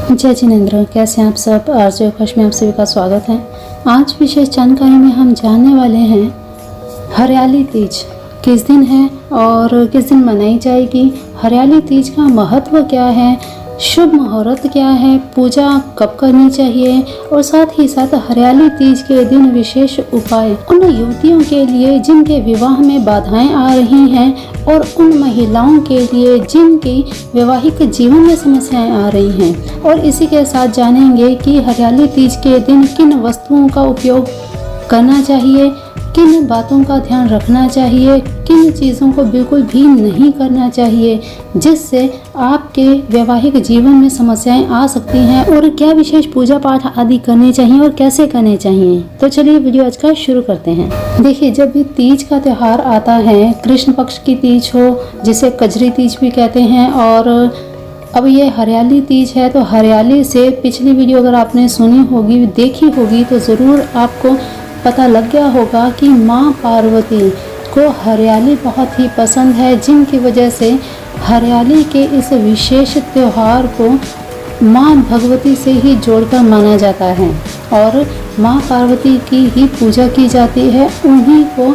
जय जिनेंद्र, कैसे हैं आप सब। आरजे खुश में आप सभी का स्वागत है। आज विशेष जानकारी में हम जानने वाले हैं हरियाली तीज किस दिन है और किस दिन मनाई जाएगी, हरियाली तीज का महत्व क्या है, शुभ मुहूर्त क्या है, पूजा कब करनी चाहिए और साथ ही साथ हरियाली तीज के दिन विशेष उपाय उन युवतियों के लिए जिनके विवाह में बाधाएं आ रही हैं और उन महिलाओं के लिए जिनकी वैवाहिक जीवन में समस्याएं आ रही हैं। और इसी के साथ जानेंगे कि हरियाली तीज के दिन किन वस्तुओं का उपयोग करना चाहिए, किन बातों का ध्यान रखना चाहिए, किन चीज़ों को बिल्कुल भी नहीं करना चाहिए जिससे आपके वैवाहिक जीवन में समस्याएं आ सकती हैं, और क्या विशेष पूजा पाठ आदि करने चाहिए और कैसे करने चाहिए। तो चलिए वीडियो आज का शुरू करते हैं। देखिए, जब भी तीज का त्यौहार आता है, कृष्ण पक्ष की तीज हो जिसे कजरी तीज भी कहते हैं, और अब ये हरियाली तीज है, तो हरियाली से पिछली वीडियो अगर आपने सुनी होगी, देखी होगी, तो ज़रूर आपको पता लग गया होगा कि माँ पार्वती को हरियाली बहुत ही पसंद है, जिनकी वजह से हरियाली के इस विशेष त्यौहार को माँ भगवती से ही जोड़कर माना जाता है और माँ पार्वती की ही पूजा की जाती है। उन्हीं को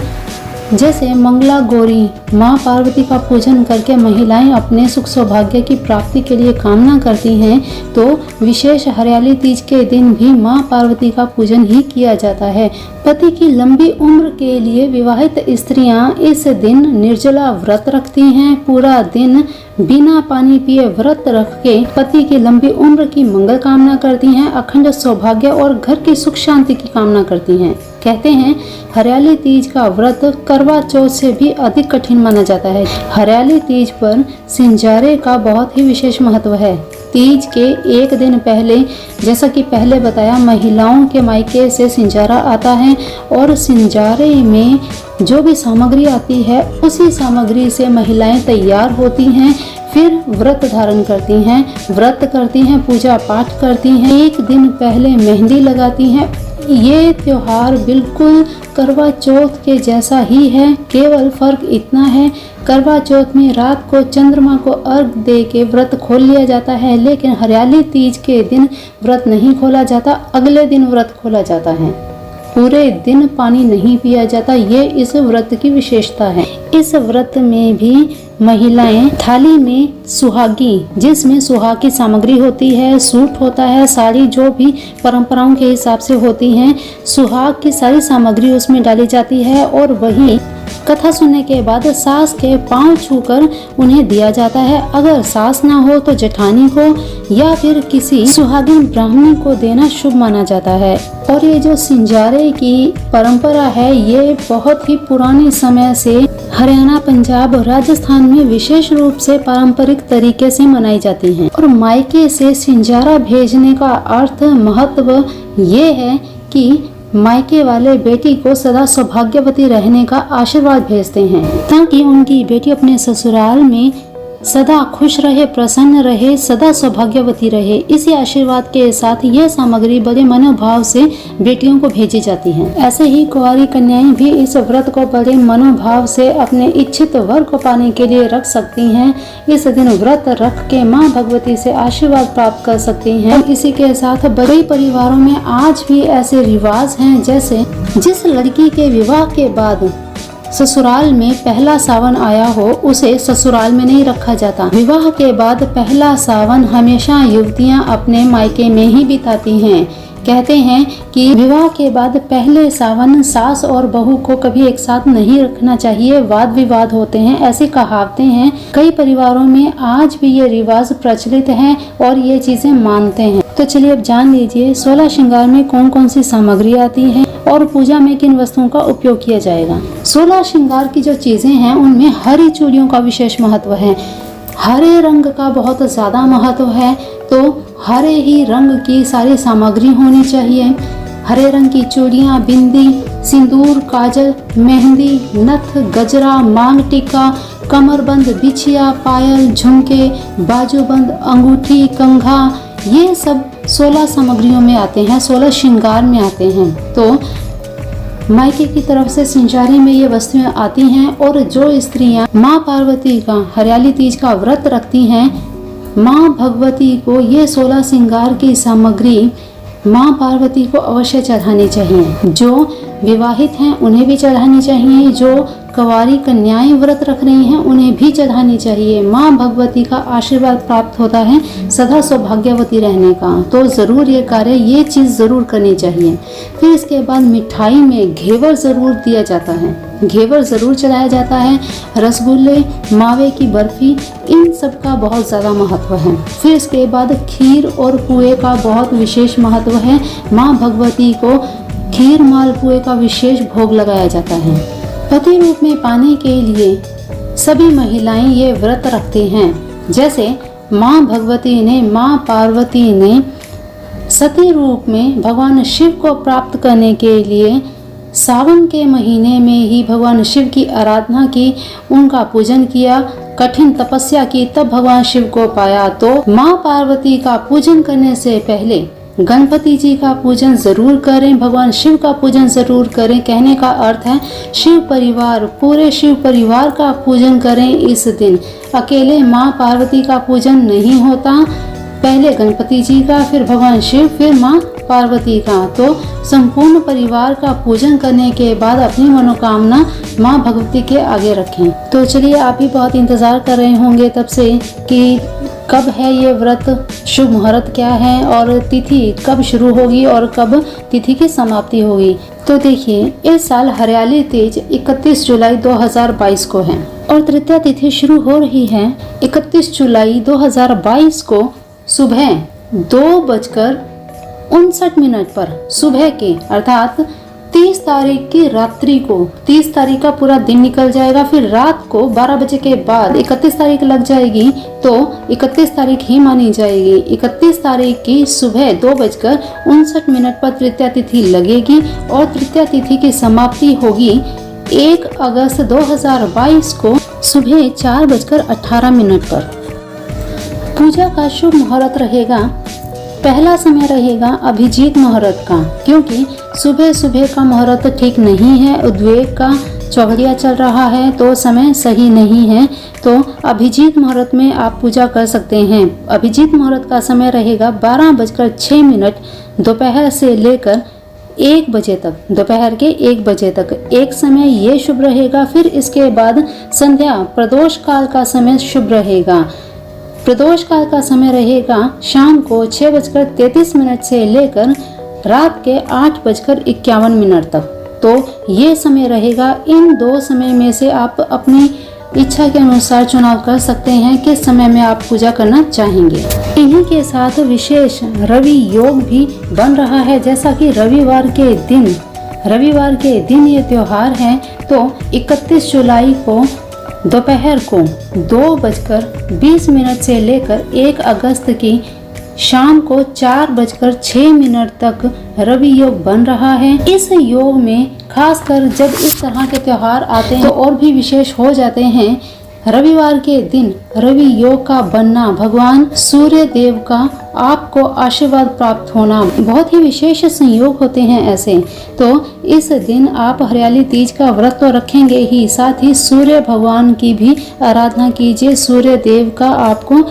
जैसे मंगला गौरी माँ पार्वती का पूजन करके महिलाएं अपने सुख सौभाग्य की प्राप्ति के लिए कामना करती हैं, तो विशेष हरियाली तीज के दिन भी माँ पार्वती का पूजन ही किया जाता है। पति की लंबी उम्र के लिए विवाहित स्त्रियां इस दिन निर्जला व्रत रखती हैं। पूरा दिन बिना पानी पिए व्रत रख के पति की लंबी उम्र की मंगल कामना करती हैं, अखंड सौभाग्य और घर की सुख शांति की कामना करती हैं। कहते हैं हरियाली तीज का व्रत करवा चौथ से भी अधिक कठिन माना जाता है। हरियाली तीज पर सिंजारे का बहुत ही विशेष महत्व है। तीज के एक दिन पहले, जैसा कि पहले बताया, महिलाओं के मायके से सिंजारा आता है और सिंजारे में जो भी सामग्री आती है उसी सामग्री से महिलाएं तैयार होती हैं, फिर व्रत धारण करती हैं, व्रत करती हैं, पूजा पाठ करती हैं, एक दिन पहले मेहंदी लगाती हैं। ये त्योहार बिल्कुल करवा चौथ के जैसा ही है, केवल फर्क इतना है करवा चौथ में रात को चंद्रमा को अर्घ दे के व्रत खोल लिया जाता है, लेकिन हरियाली तीज के दिन व्रत नहीं खोला जाता, अगले दिन व्रत खोला जाता है। पूरे दिन पानी नहीं पिया जाता, ये इस व्रत की विशेषता है। इस व्रत में भी महिलाएं थाली में सुहागी, जिसमें सुहाग की सामग्री होती है, सूट होता है, साड़ी, जो भी परंपराओं के हिसाब से होती हैं, सुहाग की सारी सामग्री उसमें डाली जाती है और वही कथा सुनने के बाद सास के पांव छूकर उन्हें दिया जाता है। अगर सास ना हो तो जेठानी को या फिर किसी सुहागिन ब्राह्मणी को देना शुभ माना जाता है। और ये जो सिंजारे की परंपरा है, ये बहुत ही पुराने समय से हरियाणा, पंजाब, राजस्थान में विशेष रूप से पारंपरिक तरीके से मनाई जाती हैं। और मायके से सिंजारा भेजने का अर्थ, महत्व ये है कि मायके वाले बेटी को सदा सौभाग्यवती रहने का आशीर्वाद भेजते हैं, ताकि उनकी बेटी अपने ससुराल में सदा खुश रहे, प्रसन्न रहे, सदा सौभाग्यवती रहे। इसी आशीर्वाद के साथ यह सामग्री बड़े मनोभाव से बेटियों को भेजी जाती है। ऐसे ही कुंवारी कन्याएं भी इस व्रत को बड़े मनोभाव से अपने इच्छित वर को पाने के लिए रख सकती हैं। इस दिन व्रत रख के माँ भगवती से आशीर्वाद प्राप्त कर सकती हैं। और इसी के साथ बड़े परिवारों में आज भी ऐसे रिवाज हैं, जैसे जिस लड़की के विवाह के बाद ससुराल में पहला सावन आया हो, उसे ससुराल में नहीं रखा जाता। विवाह के बाद पहला सावन हमेशा युवतियां अपने मायके में ही बिताती हैं। कहते हैं कि विवाह के बाद पहले सावन सास और बहू को कभी एक साथ नहीं रखना चाहिए, वाद विवाद होते हैं, ऐसी कहावतें हैं। कई परिवारों में आज भी ये रिवाज प्रचलित है और ये चीजें मानते हैं। तो चलिए अब जान लीजिए 16 श्रृंगार में कौन कौन सी सामग्री आती है और पूजा में किन वस्तुओं का उपयोग किया जाएगा। 16 श्रृंगार की जो चीजें हैं उनमें हरी चूड़ियों का विशेष महत्व है। हरे रंग का बहुत ज्यादा महत्व है, तो हरे ही रंग की सारी सामग्री होनी चाहिए। हरे रंग की चूड़ियाँ, बिंदी, सिंदूर, काजल, मेहंदी, नथ, गजरा, मांग टीका, कमरबंद, बिछिया, पायल, झुमके, बाजूबंद, अंगूठी, कंघा, ये सब 16 सामग्रियों में आते हैं, 16 श्रृंगार में आते हैं। तो मायके की तरफ से सिंचारी में ये वस्तुएं आती हैं। और जो स्त्रियां माँ पार्वती का हरियाली तीज का व्रत रखती हैं, माँ भगवती को ये 16 श्रृंगार की सामग्री माँ पार्वती को अवश्य चढ़ानी चाहिए। जो विवाहित हैं उन्हें भी चढ़ानी चाहिए, जो कंवारी कन्याएं व्रत रख रही हैं उन्हें भी चढ़ानी चाहिए। माँ भगवती का आशीर्वाद प्राप्त होता है सदा सौभाग्यवती रहने का, तो ज़रूर ये चीज़ ज़रूर करनी चाहिए। फिर इसके बाद मिठाई में घेवर ज़रूर दिया जाता है, घेवर ज़रूर चढ़ाया जाता है, रसगुल्ले, मावे की बर्फी, इन सब का बहुत ज़्यादा महत्व है। फिर इसके बाद खीर और पुए का बहुत विशेष महत्व है। माँ भगवती को खीर मालपुए का विशेष भोग लगाया जाता है। पति रूप में पाने के लिए सभी महिलाएं ये व्रत रखती हैं। जैसे माँ भगवती ने, माँ पार्वती ने सती रूप में भगवान शिव को प्राप्त करने के लिए सावन के महीने में ही भगवान शिव की आराधना की, उनका पूजन किया, कठिन तपस्या की, तब भगवान शिव को पाया। तो माँ पार्वती का पूजन करने से पहले गणपति जी का पूजन जरूर करें, भगवान शिव का पूजन जरूर करें। कहने का अर्थ है शिव परिवार, पूरे शिव परिवार का पूजन करें इस दिन। अकेले माँ पार्वती का पूजन नहीं होता, पहले गणपति जी का, फिर भगवान शिव, फिर माँ पार्वती का। तो संपूर्ण परिवार का पूजन करने के बाद अपनी मनोकामना माँ भगवती के आगे रखें। तो चलिए, आप भी बहुत इंतजार कर रहे होंगे तब से कि कब है ये व्रत, शुभ मुहूर्त क्या है और तिथि कब शुरू होगी और कब तिथि की समाप्ति होगी। तो देखिए, इस साल हरियाली तीज 31 जुलाई 2022 को है और तृतीया तिथि शुरू हो रही है 31 जुलाई 2022 को सुबह 2:59 पर सुबह के, अर्थात 30 तारीख की रात्रि को, 30 तारीख का पूरा दिन निकल जाएगा, फिर रात को 12 बजे के बाद 31 तारीख लग जाएगी, तो 31 तारीख ही मानी जाएगी। 31 तारीख की सुबह 2:59 पर तृतीया तिथि लगेगी और तृतीया तिथि की समाप्ति होगी 1 अगस्त 2022 को सुबह 4:18 पर। पूजा का शुभ मुहूर्त रहेगा, पहला समय रहेगा अभिजीत मुहूर्त का, क्योंकि सुबह सुबह का मुहूर्त ठीक नहीं है, उद्वेग का चौघड़िया चल रहा है, तो समय सही नहीं है। तो अभिजीत मुहूर्त में आप पूजा कर सकते हैं। अभिजीत मुहूर्त का समय रहेगा 12:06 दोपहर से लेकर 1 बजे तक, दोपहर के 1 बजे तक एक समय ये शुभ रहेगा। फिर इसके बाद संध्या प्रदोष काल का समय शुभ रहेगा। प्रदोष काल का समय रहेगा शाम को 6:33 से लेकर रात के 8:51 तक। तो ये समय रहेगा। इन 2 समय में से आप अपनी इच्छा के अनुसार चुनाव कर सकते हैं किस समय में आप पूजा करना चाहेंगे। इन्हीं के साथ विशेष रवि योग भी बन रहा है, जैसा कि रविवार के दिन ये त्योहार है। तो 31 जुलाई को दोपहर को 2:20 से लेकर 1 अगस्त की शाम को 4:06 तक रवि योग बन रहा है। इस योग में खासकर जब इस तरह के त्योहार आते हैं तो और भी विशेष हो जाते हैं। रविवार के दिन रवि योग का बनना, भगवान सूर्य देव का आपको आशीर्वाद प्राप्त होना, बहुत ही विशेष संयोग होते हैं ऐसे। तो इस दिन आप हरियाली तीज का व्रत तो रखेंगे ही, साथ ही सूर्य भगवान की भी आराधना कीजिए, सूर्य देव का आपको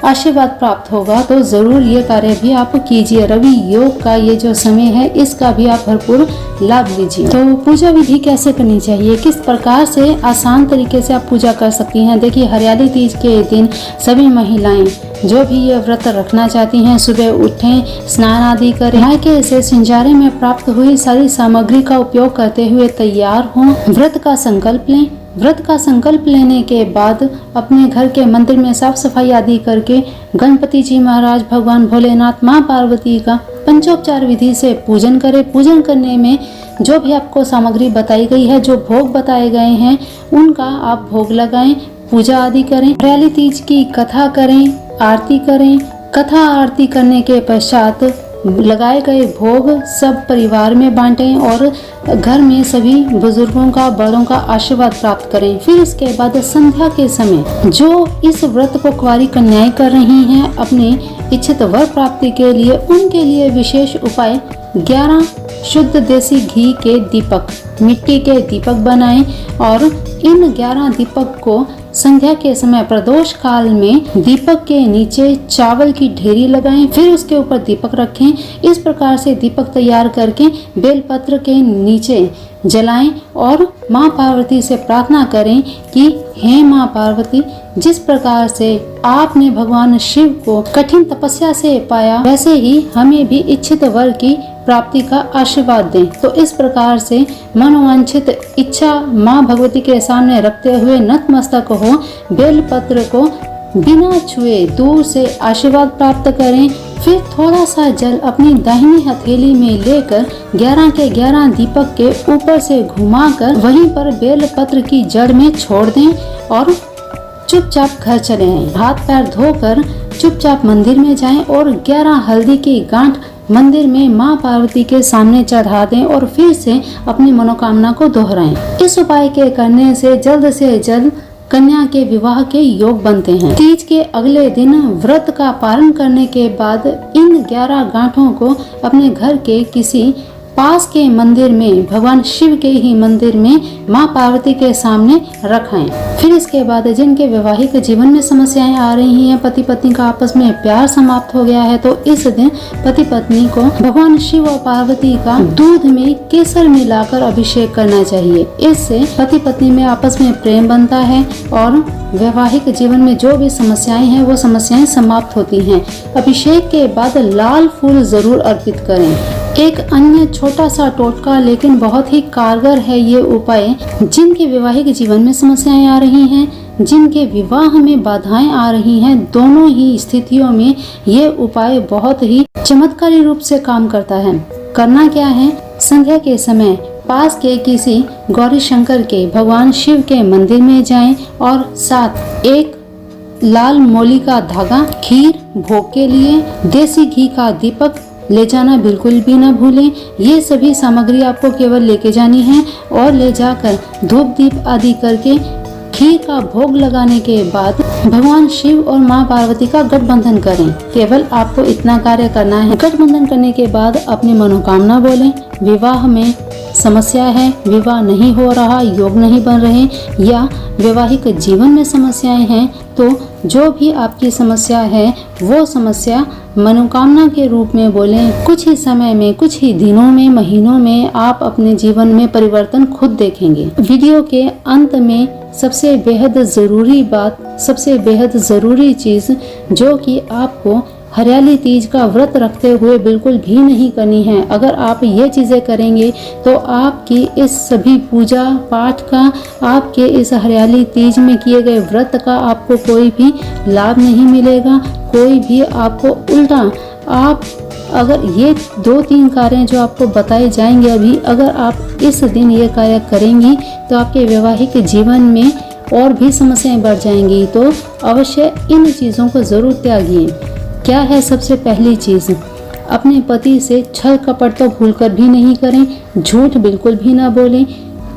आशीर्वाद प्राप्त होगा। तो जरूर ये कार्य भी आप कीजिए। रवि योग का ये जो समय है इसका भी आप भरपूर लाभ लीजिए। तो पूजा विधि कैसे करनी चाहिए, किस प्रकार से आसान तरीके से आप पूजा कर सकती हैं। देखिए, हरियाली तीज के दिन सभी महिलाएं जो भी ये व्रत रखना चाहती हैं सुबह उठें, स्नान आदि करें, मायके से सिंजारे में प्राप्त हुई सारी सामग्री का उपयोग करते हुए तैयार हों, व्रत का संकल्प लें। व्रत का संकल्प लेने के बाद अपने घर के मंदिर में साफ सफाई आदि करके गणपति जी महाराज, भगवान भोलेनाथ, माँ पार्वती का पंचोपचार विधि से पूजन करें। पूजन करने में जो भी आपको सामग्री बताई गई है, जो भोग बताए गए हैं, उनका आप भोग लगाएं, पूजा आदि करें। हरियाली तीज की कथा करें, आरती करें। कथा आरती करने के पश्चात लगाए गए भोग सब परिवार में बांटें और घर में सभी बुजुर्गों का, बड़ों का आशीर्वाद प्राप्त करें। फिर इसके बाद संध्या के समय जो इस व्रत को कुंवारी कन्याएं कर रही हैं अपने इच्छित वर प्राप्ति के लिए, उनके लिए विशेष उपाय 11 शुद्ध देसी घी के दीपक, मिट्टी के दीपक बनाएं और इन 11 दीपक को संध्या के समय प्रदोष काल में दीपक के नीचे चावल की ढेरी लगाएं, फिर उसके ऊपर दीपक रखें। इस प्रकार से दीपक तैयार करके बेलपत्र के नीचे जलाएं और माँ पार्वती से प्रार्थना करें कि हे माँ पार्वती, जिस प्रकार से आपने भगवान शिव को कठिन तपस्या से पाया, वैसे ही हमें भी इच्छित वर की प्राप्ति का आशीर्वाद दें। तो इस प्रकार से मनोवांछित इच्छा माँ भगवती के सामने रखते हुए नतमस्तक हो बेलपत्र को बिना छुए दूर से आशीर्वाद प्राप्त करें। फिर थोड़ा सा जल अपनी दाहिनी हथेली में लेकर 11 के 11 दीपक के ऊपर से घुमाकर वहीं पर बेलपत्र की जड़ में छोड़ दें और चुपचाप घर चले आएं। हाथ पैर धोकर चुपचाप मंदिर में जाएं और 11 हल्दी की गांठ मंदिर में माँ पार्वती के सामने चढ़ा दें और फिर से अपनी मनोकामना को दोहराएं। इस उपाय के करने से जल्द कन्या के विवाह के योग बनते हैं। तीज के अगले दिन व्रत का पालन करने के बाद इन 11 गांठों को अपने घर के किसी पास के मंदिर में, भगवान शिव के ही मंदिर में माँ पार्वती के सामने रखें। फिर इसके बाद जिनके वैवाहिक जीवन में समस्याएं आ रही हैं, पति पत्नी का आपस में प्यार समाप्त हो गया है, तो इस दिन पति पत्नी को भगवान शिव और पार्वती का दूध में केसर मिलाकर अभिषेक करना चाहिए। इससे पति पत्नी में आपस में प्रेम बनता है और वैवाहिक जीवन में जो भी समस्याएं हैं वो समस्याएं समाप्त होती हैं। अभिषेक के बाद लाल फूल जरूर अर्पित करें। एक अन्य छोटा सा टोटका लेकिन बहुत ही कारगर है ये उपाय। जिनके वैवाहिक जीवन में समस्याएं आ रही हैं, जिनके विवाह में बाधाएं आ रही हैं, दोनों ही स्थितियों में ये उपाय बहुत ही चमत्कारी रूप से काम करता है। करना क्या है, संध्या के समय पास के किसी गौरी शंकर के, भगवान शिव के मंदिर में जाएं और साथ एक लाल मोली का धागा, खीर भोग के लिए, देसी घी का दीपक ले जाना बिल्कुल भी ना भूलें। ये सभी सामग्री आपको केवल लेके जानी है और ले जाकर धूप दीप आदि करके खीर का भोग लगाने के बाद भगवान शिव और माँ पार्वती का गठबंधन करें। केवल आपको इतना कार्य करना है। गठबंधन करने के बाद अपनी मनोकामना बोलें। विवाह में समस्या है, विवाह नहीं हो रहा, योग नहीं बन रहे, या वैवाहिक जीवन में समस्याएं हैं, तो जो भी आपकी समस्या है वो समस्या मनोकामना के रूप में बोलें। कुछ ही समय में, कुछ ही दिनों में, महीनों में आप अपने जीवन में परिवर्तन खुद देखेंगे। वीडियो के अंत में सबसे बेहद ज़रूरी बात, सबसे बेहद ज़रूरी चीज़ जो कि आपको हरियाली तीज का व्रत रखते हुए बिल्कुल भी नहीं करनी है। अगर आप ये चीज़ें करेंगे तो आपकी इस सभी पूजा पाठ का, आपके इस हरियाली तीज में किए गए व्रत का आपको कोई भी लाभ नहीं मिलेगा। कोई भी आपको उल्टा, आप अगर ये 2-3 कार्य जो आपको बताए जाएंगे अभी, अगर आप इस दिन ये कार्य करेंगी तो आपके वैवाहिक जीवन में और भी समस्याएं बढ़ जाएंगी। तो अवश्य इन चीज़ों को ज़रूर त्यागिए। क्या है सबसे पहली चीज़, अपने पति से छल कपट तो भूलकर भी नहीं करें, झूठ बिल्कुल भी ना बोलें,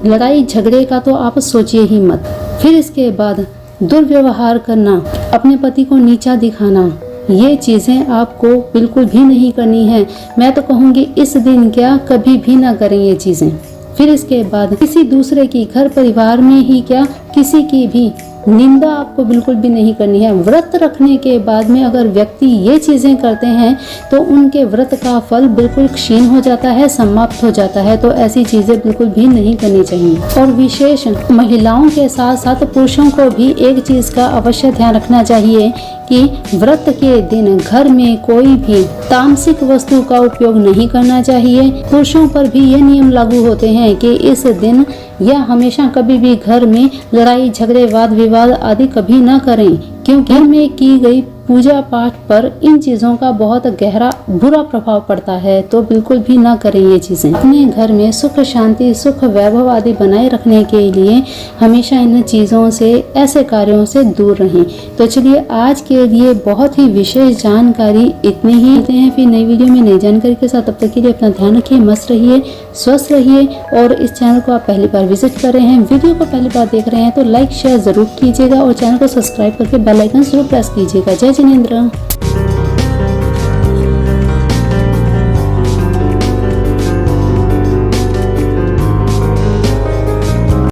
लड़ाई झगड़े का तो आप सोचिए ही मत। फिर इसके बाद दुर्व्यवहार करना, अपने पति को नीचा दिखाना, ये चीज़ें आपको बिल्कुल भी नहीं करनी है। मैं तो कहूँगी इस दिन क्या, कभी भी ना करें ये चीज़ें। फिर इसके बाद किसी दूसरे की, घर परिवार में ही क्या, किसी की भी निंदा आपको बिल्कुल भी नहीं करनी है। व्रत रखने के बाद में अगर व्यक्ति ये चीज़ें करते हैं तो उनके व्रत का फल बिल्कुल क्षीण हो जाता है, समाप्त हो जाता है। तो ऐसी चीज़ें बिल्कुल भी नहीं करनी चाहिए। और विशेष महिलाओं के साथ साथ पुरुषों को भी एक चीज़ का अवश्य ध्यान रखना चाहिए कि व्रत के दिन घर में कोई भी तामसिक वस्तु का उपयोग नहीं करना चाहिए। पुरुषों पर भी ये नियम लागू होते हैं कि इस दिन या हमेशा कभी भी घर में लड़ाई झगड़े वाद विवाद आदि कभी ना करें, क्योंकि घर में की गई पूजा पाठ पर इन चीज़ों का बहुत गहरा बुरा प्रभाव पड़ता है। तो बिल्कुल भी ना करें ये चीज़ें। अपने घर में सुख शांति, सुख वैभव आदि बनाए रखने के लिए हमेशा इन चीज़ों से, ऐसे कार्यों से दूर रहें। तो चलिए आज के लिए बहुत ही विशेष जानकारी इतनी ही देते हैं। फिर नई वीडियो में नई जानकारी के साथ, तब तक के लिए अपना ध्यान रखिए, मस्त रहिए, स्वस्थ रहिए। और इस चैनल को आप पहली बार विजिट कर रहे हैं, वीडियो को पहली बार देख रहे हैं तो लाइक शेयर जरूर कीजिएगा और चैनल को सब्सक्राइब करके बेल आइकन जरूर प्रेस कीजिएगा। जय जिनेंद्र।